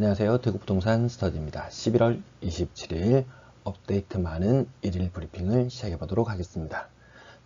안녕하세요. 대구부동산 스터디입니다. 11월 27일 업데이트 많은 1일 브리핑을 시작해 보도록 하겠습니다.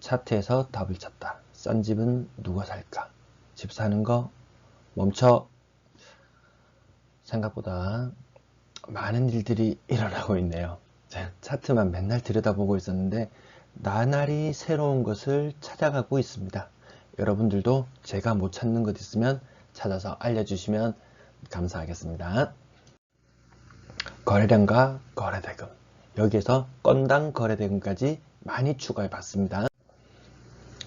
차트에서 답을 찾다. 싼 집은 누가 살까? 집 사는 거 멈춰. 생각보다 많은 일들이 일어나고 있네요. 차트만 맨날 들여다보고 있었는데 나날이 새로운 것을 찾아가고 있습니다. 여러분들도 제가 못 찾는 것 있으면 찾아서 알려주시면 감사하겠습니다. 거래량과 거래대금, 여기에서 건당 거래대금까지 많이 추가해 봤습니다.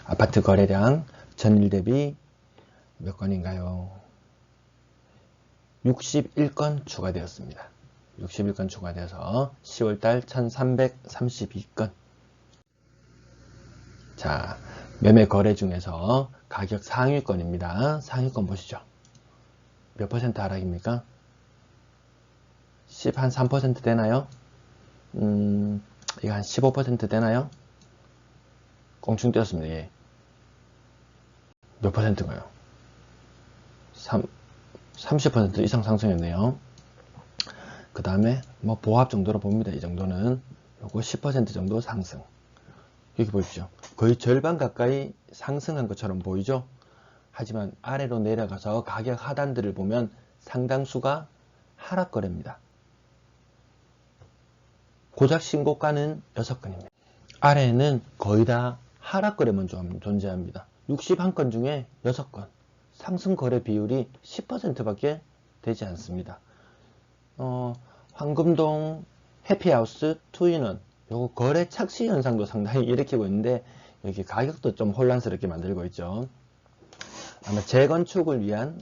아파트 거래량 전일 대비 몇 건인가요? 61건 추가되었습니다. 61건 추가되어서 10월달 1332건. 자, 매매 거래 중에서 가격 상위권입니다. 상위권 보시죠. 몇 퍼센트 하락입니까? 한 3% 되나요? 이거 한 15% 되나요? 껑충 뛰었습니다. 예. 몇 퍼센트인가요? 30% 이상 상승했네요. 그 다음에 뭐 보합 정도로 봅니다. 이 정도는 요거 10% 정도 상승. 여기 보십시오. 거의 절반 가까이 상승한 것처럼 보이죠? 하지만 아래로 내려가서 가격 하단들을 보면 상당수가 하락 거래입니다. 고작 신고가는 6건입니다. 아래에는 거의 다 하락 거래만 존재합니다. 61건 중에 6건. 상승 거래 비율이 10% 밖에 되지 않습니다. 황금동 해피하우스 투인원, 요거 거래 착시 현상도 상당히 일으키고 있는데 여기 가격도 좀 혼란스럽게 만들고 있죠. 아마 재건축을 위한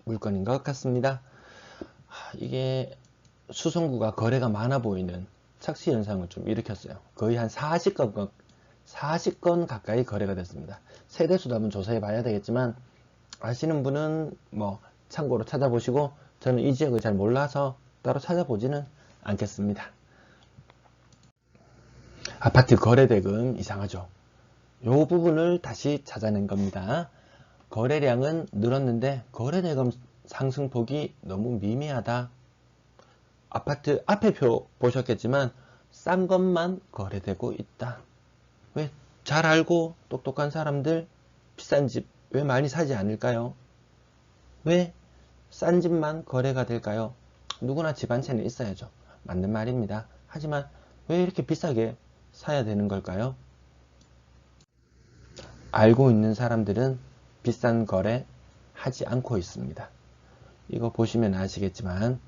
물건인 것 같습니다. 이게 수성구가 거래가 많아 보이는 착시 현상을 좀 일으켰어요. 거의 한 40건 가까이 거래가 됐습니다. 세대수도 한번 조사해 봐야 되겠지만 아시는 분은 뭐 참고로 찾아보시고, 저는 이 지역을 잘 몰라서 따로 찾아보지는 않겠습니다. 아파트 거래대금 이상하죠. 이 부분을 다시 찾아낸 겁니다. 거래량은 늘었는데 거래대금 상승폭이 너무 미미하다. 아파트 앞에 표 보셨겠지만 싼 것만 거래되고 있다. 왜? 잘 알고 똑똑한 사람들 비싼 집 왜 많이 사지 않을까요? 왜 싼 집만 거래가 될까요? 누구나 집 한 채는 있어야죠. 맞는 말입니다. 하지만 왜 이렇게 비싸게 사야 되는 걸까요? 알고 있는 사람들은 비싼 거래 하지 않고 있습니다. 이거 보시면 아시겠지만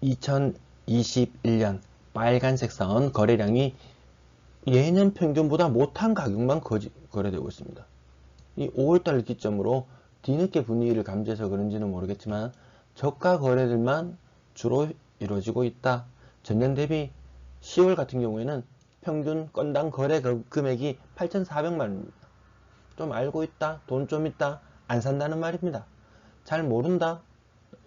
2021년 빨간색 선 거래량이 예년 평균보다 못한 가격만 거래되고 있습니다. 이 5월달 기점으로 뒤늦게 분위기를 감지해서 그런지는 모르겠지만 저가 거래들만 주로 이루어지고 있다. 전년 대비 10월 같은 경우에는 평균 건당 거래 금액이 8,400만 원입니다. 좀 알고 있다, 돈 좀 있다, 안 산다는 말입니다. 잘 모른다,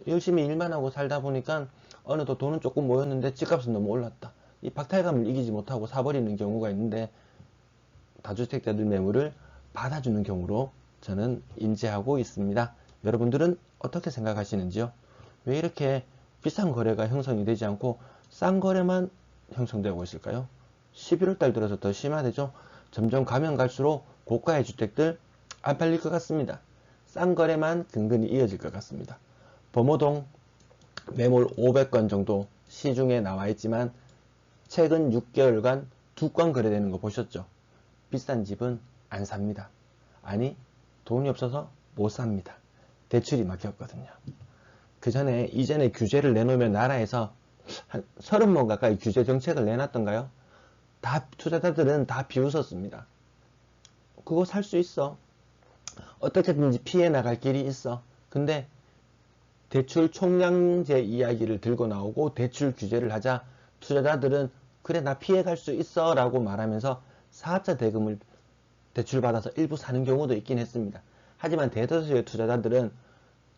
열심히 일만 하고 살다 보니까 어느덧 돈은 조금 모였는데 집값은 너무 올랐다. 이 박탈감을 이기지 못하고 사버리는 경우가 있는데 다주택자들 매물을 받아주는 경우로 저는 인지하고 있습니다. 여러분들은 어떻게 생각하시는지요? 왜 이렇게 비싼 거래가 형성이 되지 않고 싼 거래만 형성되고 있을까요? 11월 달 들어서 더 심하되죠? 점점 가면 갈수록 고가의 주택들 안 팔릴 것 같습니다. 싼 거래만 근근히 이어질 것 같습니다. 범호동 매물 500건 정도 시중에 나와 있지만 최근 6개월간 2건 거래되는 거 보셨죠? 비싼 집은 안 삽니다. 아니, 돈이 없어서 못 삽니다. 대출이 막혔거든요. 그 전에 이전에 규제를 내놓으면 나라에서 한 30번 가까이 규제 정책을 내놨던가요? 다 투자자들은 다 비웃었습니다. 그거 살 수 있어. 어떻게든지 피해 나갈 길이 있어. 근데 대출 총량제 이야기를 들고 나오고 대출 규제를 하자 투자자들은 그래 나 피해 갈 수 있어 라고 말하면서 사업자 대금을 대출받아서 일부 사는 경우도 있긴 했습니다. 하지만 대다수의 투자자들은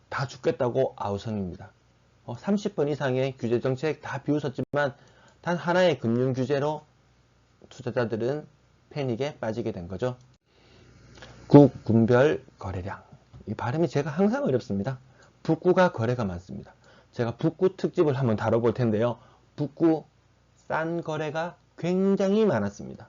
다 죽겠다고 아우성입니다. 30번 이상의 규제 정책 다 비웃었지만 단 하나의 금융 규제로 투자자들은 패닉에 빠지게 된 거죠. 국, 군별 거래량. 이 발음이 제가 항상 어렵습니다. 북구가 거래가 많습니다. 제가 북구 특집을 한번 다뤄볼 텐데요. 북구 싼 거래가 굉장히 많았습니다.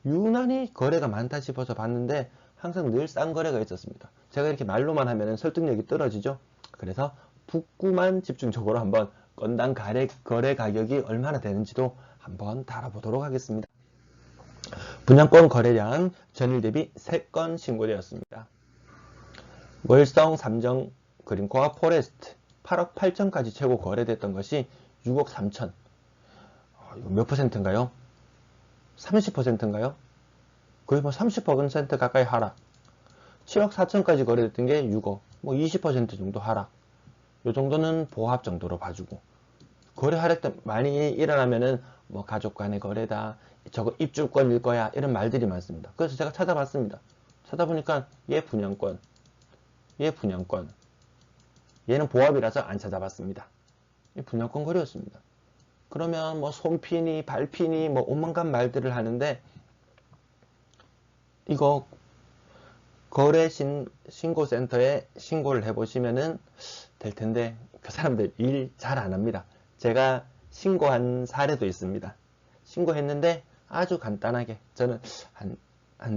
유난히 거래가 많다 싶어서 봤는데 항상 늘 싼 거래가 있었습니다. 제가 이렇게 말로만 하면 설득력이 떨어지죠. 그래서 북구만 집중적으로 한번 건당 거래 가격이 얼마나 되는지도 한번 다뤄보도록 하겠습니다. 분양권 거래량 전일 대비 3건 신고되었습니다. 월성, 삼정, 그린코아, 포레스트 8억 8천까지 최고 거래됐던 것이 6억 3천. 이거 몇 퍼센트인가요? 30%인가요? 거의 뭐 30% 가까이 하락. 7억 4천까지 거래됐던 게 6억, 뭐 20% 정도 하락. 요 정도는 보합 정도로 봐주고. 거래 하락 많이 일어나면은 뭐 가족 간의 거래다, 저거 입주권일 거야, 이런 말들이 많습니다. 그래서 제가 찾아봤습니다. 찾아보니까 얘 분양권, 얘 분양권. 얘는 보합이라서 안 찾아봤습니다. 분양권 거래였습니다. 그러면 뭐 손피니, 발피니, 뭐 오만간 말들을 하는데, 이거 거래 신고센터에 신고를 해보시면은 될 텐데, 그 사람들 일 잘 안 합니다. 제가 신고한 사례도 있습니다. 신고했는데 아주 간단하게, 저는 한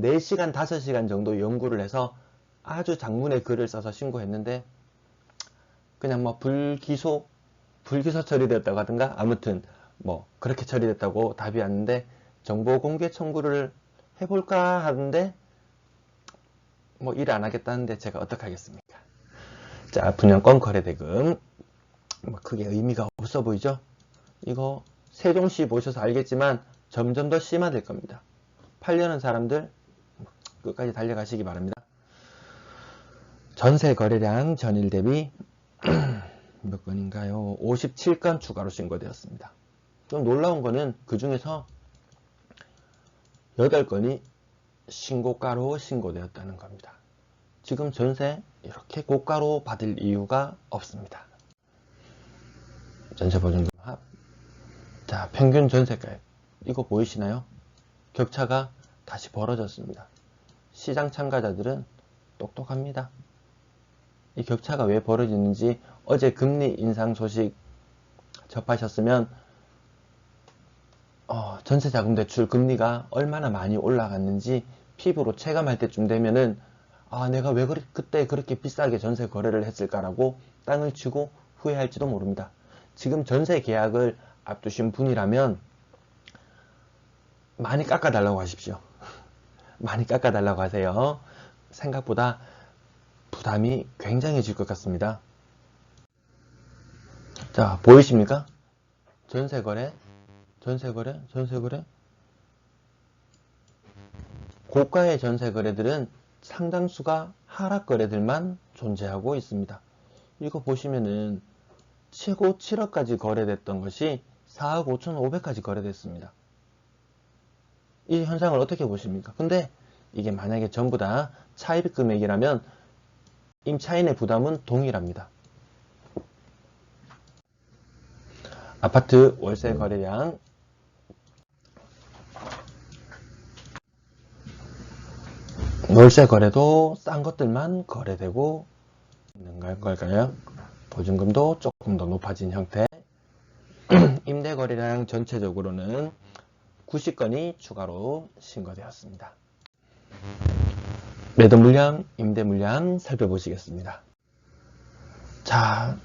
4시간, 5시간 정도 연구를 해서 아주 장문의 글을 써서 신고했는데, 그냥 뭐 불기소 처리됐다고 하든가, 아무튼 뭐 그렇게 처리됐다고 답이 왔는데, 정보 공개 청구를 해볼까 하는데 뭐 일 안 하겠다는데 제가 어떡하겠습니까? 자, 분양권 거래대금 뭐 크게 의미가 없어 보이죠? 이거 세종시 보셔서 알겠지만 점점 더 심화될 겁니다. 팔려는 사람들 끝까지 달려가시기 바랍니다. 전세 거래량 전일 대비 몇 건인가요? 57건 추가로 신고되었습니다. 좀 놀라운 거는 그 중에서 8건이 신고가로 신고되었다는 겁니다. 지금 전세 이렇게 고가로 받을 이유가 없습니다. 전세보증금 합. 자, 평균 전세가액. 이거 보이시나요? 격차가 다시 벌어졌습니다. 시장 참가자들은 똑똑합니다. 이 격차가 왜 벌어지는지 어제 금리 인상 소식 접하셨으면 전세자금대출 금리가 얼마나 많이 올라갔는지 피부로 체감할 때쯤 되면은 내가 왜 그때 그렇게 비싸게 전세 거래를 했을까라고 땅을 치고 후회할지도 모릅니다. 지금 전세 계약을 앞두신 분이라면 많이 깎아달라고 하십시오. 많이 깎아달라고 하세요. 생각보다 부담이 굉장해질 것 같습니다. 자, 보이십니까? 전세거래. 고가의 전세거래들은 상당수가 하락거래들만 존재하고 있습니다. 이거 보시면은 최고 7억까지 거래됐던 것이 4억 5,500까지 거래됐습니다. 이 현상을 어떻게 보십니까? 근데 이게 만약에 전부 다 차입 금액이라면 임차인의 부담은 동일합니다. 아파트 월세 거래량. 월세 거래도 싼 것들만 거래되고 있는 걸까요? 보증금도 조금 더 높아진 형태. 임대 거래량 전체적으로는 90건이 추가로 신고되었습니다. 매도 물량, 임대 물량 살펴보시겠습니다. 자,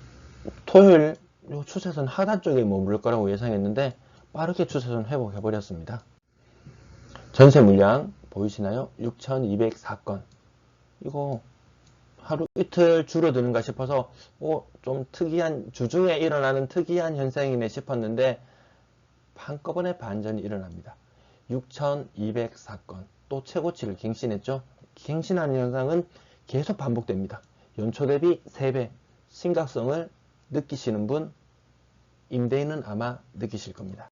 토요일 요 추세선 하단 쪽에 머무를 거라고 예상했는데 빠르게 추세선 회복해버렸습니다. 전세 물량 보이시나요? 6,204건. 이거 하루 이틀 줄어드는가 싶어서 좀 특이한, 주중에 일어나는 특이한 현상이네 싶었는데 한꺼번에 반전이 일어납니다. 6,204건. 또 최고치를 갱신했죠. 갱신하는 현상은 계속 반복됩니다. 연초 대비 3배 심각성을 느끼시는 분, 임대인은 아마 느끼실 겁니다.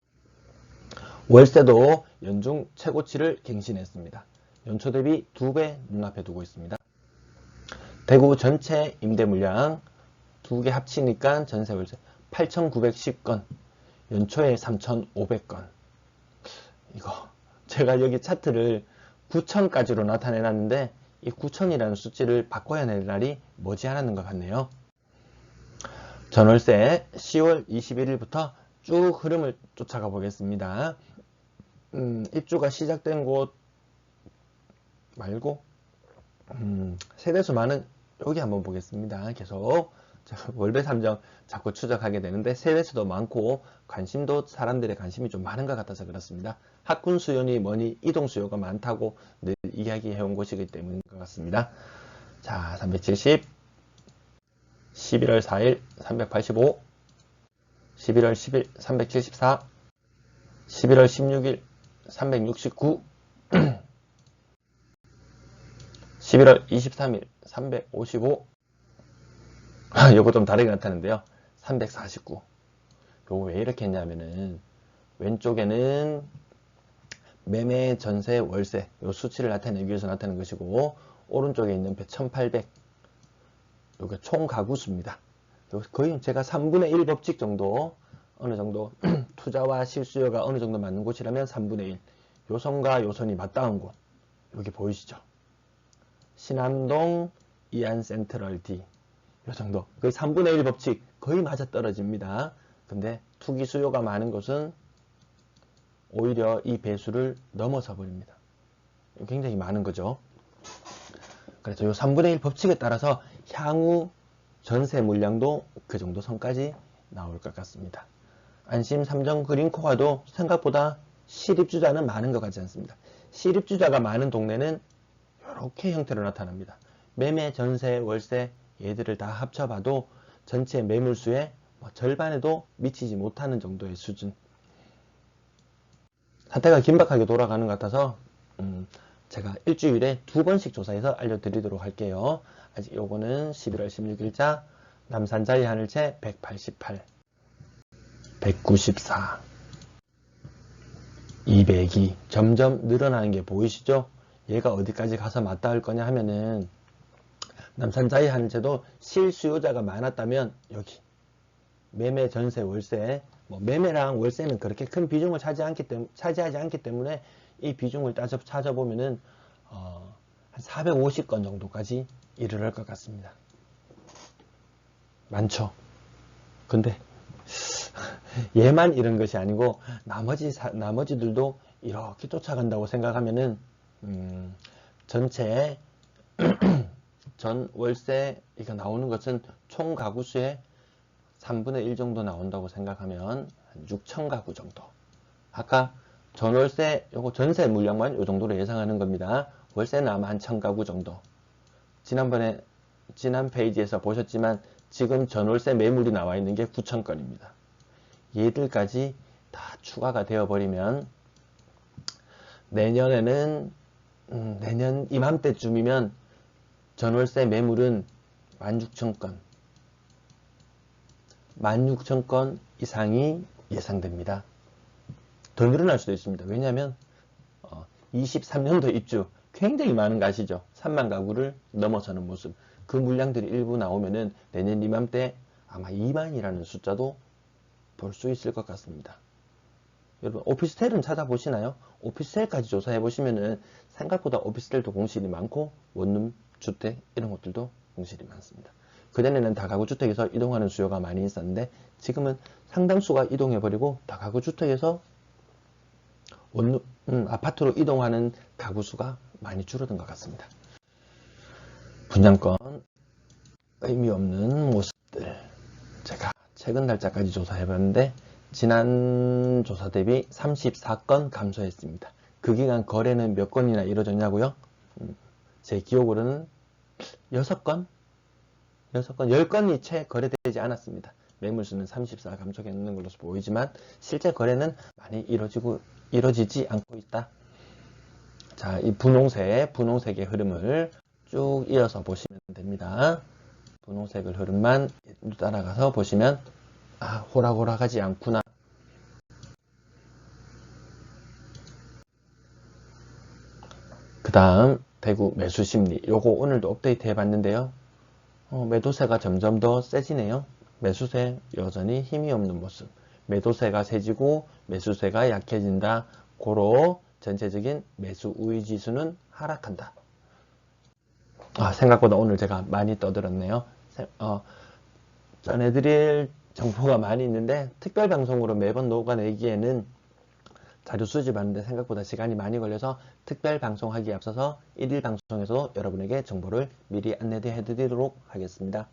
월세도 연중 최고치를 갱신했습니다. 연초 대비 2배 눈앞에 두고 있습니다. 대구 전체 임대 물량 2개 합치니까 전세 월세 8,910건, 연초에 3,500건. 이거 제가 여기 차트를 9,000까지로 나타내놨는데 이 9,000이라는 수치를 바꿔야 할 날이 머지않았는 것 같네요. 전월세 10월 21일부터 쭉 흐름을 쫓아가 보겠습니다. 입주가 시작된 곳 말고 세대수 많은 여기 한번 보겠습니다. 계속 월배 삼정 자꾸 추적하게 되는데 세대수도 많고 관심도 사람들의 관심이 좀 많은 것 같아서 그렇습니다. 학군 수요니 뭐니 이동 수요가 많다고 늘 이야기해 온 곳이기 때문인 것 같습니다. 자, 370, 11월 4일 385, 11월 10일 374, 11월 16일 369, 11월 23일 355, 요거 좀 다르게 나타나는데요. 349. 요거 왜 이렇게 했냐면은 왼쪽에는 매매, 전세, 월세 요 수치를 나타내기 위해서 나타낸 것이고 오른쪽에 있는 배 1800 요게 총 가구수입니다. 거의 제가 3분의 1 법칙 정도 어느 정도 투자와 실수요가 어느 정도 맞는 곳이라면 3분의 1 요선과 요선이 맞닿은 곳 여기 보이시죠? 신암동 이안센트럴 D 요 정도 거의 3분의 1 법칙 거의 맞아떨어집니다. 근데 투기 수요가 많은 곳은 오히려 이 배수를 넘어서 버립니다. 굉장히 많은 거죠. 그래서 요 3분의 1 법칙에 따라서 향후 전세 물량도 그 정도 선까지 나올 것 같습니다. 안심 삼정 그린코가도 생각보다 실입주자는 많은 것 같지 않습니다. 실입주자가 많은 동네는 이렇게 형태로 나타납니다. 매매, 전세, 월세 얘들을 다 합쳐봐도 전체 매물수의 절반에도 미치지 못하는 정도의 수준. 사태가 긴박하게 돌아가는 것 같아서 제가 일주일에 2번씩 조사해서 알려드리도록 할게요. 아직 요거는 11월 16일자 남산자이 하늘채 188, 194, 202 점점 늘어나는 게 보이시죠? 얘가 어디까지 가서 맞닿을 거냐 하면은 남산자이 하늘채도 실수요자가 많았다면 여기 매매, 전세, 월세 매매랑 월세는 그렇게 큰 비중을 차지하지 않기 때문에 이 비중을 찾아보면은 한 450건 정도까지 이르를 것 같습니다. 많죠. 근데 얘만 이런 것이 아니고 나머지들도 이렇게 쫓아간다고 생각하면은 전체 전 월세 이거 나오는 것은 총 가구수의 3분의 1 정도 나온다고 생각하면 한 6천 가구 정도. 아까 전월세 요거 전세 물량만 요 정도로 예상하는 겁니다. 월세는 아마 한 1000가구 정도. 지난 페이지에서 보셨지만 지금 전월세 매물이 나와 있는 게 9,000건입니다. 얘들까지 다 추가가 되어 버리면 내년에는 내년 이맘때쯤이면 전월세 매물은 16,000건 16,000건 이상이 예상됩니다. 더 늘어날 수도 있습니다. 왜냐하면 23년도 입주 굉장히 많은 거 아시죠? 3만 가구를 넘어서는 모습. 그 물량들이 일부 나오면은 내년 이맘때 아마 2만이라는 숫자도 볼 수 있을 것 같습니다. 여러분 오피스텔은 찾아보시나요? 오피스텔까지 조사해 보시면은 생각보다 오피스텔도 공실이 많고 원룸 주택 이런 것들도 공실이 많습니다. 그전에는 다가구 주택에서 이동하는 수요가 많이 있었는데 지금은 상당수가 이동해 버리고 다가구 주택에서 원룸 아파트로 이동하는 가구 수가 많이 줄어든 것 같습니다. 분양권 의미 없는 모습들 제가 최근 날짜까지 조사해 봤는데 지난 조사 대비 34건 감소했습니다. 그 기간 거래는 몇 건이나 이루어졌냐고요? 제 기억으로는 6건? 10건이 채 거래되지 않았습니다. 매물수는 34 감소했는 걸로 보이지만 실제 거래는 많이 이루어지지 않고 있다. 자, 이 분홍색의 흐름을 쭉 이어서 보시면 됩니다. 분홍색의 흐름만 따라가서 보시면 호락호락하지 않구나. 그 다음 대구 매수심리 요거 오늘도 업데이트 해봤는데요. 매도세가 점점 더 세지네요. 매수세 여전히 힘이 없는 모습. 매도세가 세지고 매수세가 약해진다. 고로 전체적인 매수 우위 지수는 하락한다. 생각보다 오늘 제가 많이 떠들었네요. 전해드릴 정보가 많이 있는데 특별 방송으로 매번 녹아내기에는 자료 수집하는데 생각보다 시간이 많이 걸려서 특별 방송하기에 앞서서 1일 방송에서 여러분에게 정보를 미리 안내해 드리도록 하겠습니다.